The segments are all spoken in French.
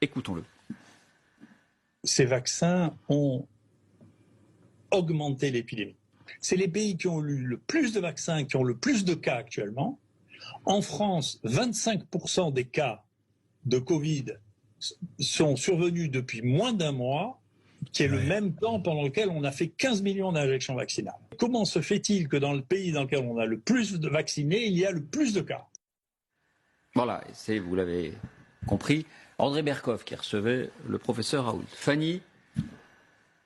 Écoutons-le. Ces vaccins ont augmenté l'épidémie. C'est les pays qui ont eu le plus de vaccins, qui ont le plus de cas actuellement. En France, 25% des cas de Covid sont survenus depuis moins d'un mois, qui est le même temps pendant lequel on a fait 15 millions d'injections vaccinales. Comment se fait-il que dans le pays dans lequel on a le plus de vaccinés, il y a le plus de cas? Voilà, vous l'avez compris, André Berkoff qui recevait le professeur Raoult. Fanny,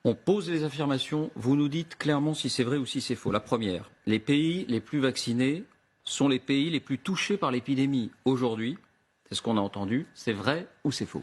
on pose les affirmations, vous nous dites clairement si c'est vrai ou si c'est faux. La première, les pays les plus vaccinés sont les pays les plus touchés par l'épidémie aujourd'hui. C'est ce qu'on a entendu. C'est vrai ou c'est faux?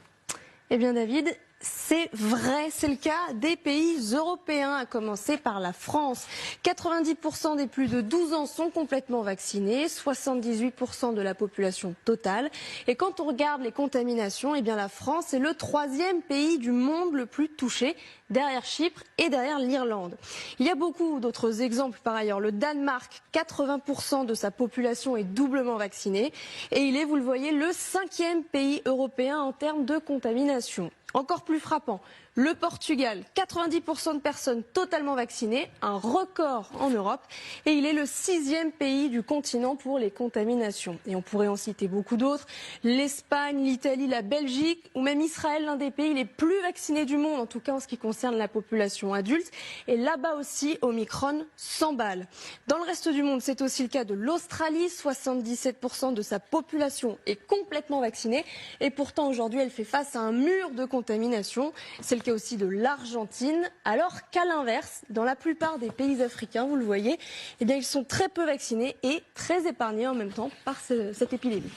Eh bien David, c'est vrai, c'est le cas des pays européens, à commencer par la France. 90% des plus de 12 ans sont complètement vaccinés, 78% de la population totale. Et quand on regarde les contaminations, eh bien la France est le 3e pays du monde le plus touché, derrière Chypre et derrière l'Irlande. Il y a beaucoup d'autres exemples par ailleurs. Le Danemark, 80% de sa population est doublement vaccinée. Et il est, vous le voyez, le 5e pays européen en termes de contamination. Encore plus frappant, le Portugal, 90% de personnes totalement vaccinées, un record en Europe, et il est le 6e pays du continent pour les contaminations. Et on pourrait en citer beaucoup d'autres, l'Espagne, l'Italie, la Belgique, ou même Israël, l'un des pays les plus vaccinés du monde, en tout cas en ce qui concerne la population adulte. Et là-bas aussi, Omicron s'emballe. Dans le reste du monde, c'est aussi le cas de l'Australie, 77% de sa population est complètement vaccinée, et pourtant aujourd'hui elle fait face à un mur de contamination. C'est le cas aussi de l'Argentine, alors qu'à l'inverse, dans la plupart des pays africains, vous le voyez, eh bien, ils sont très peu vaccinés et très épargnés en même temps par cette épidémie.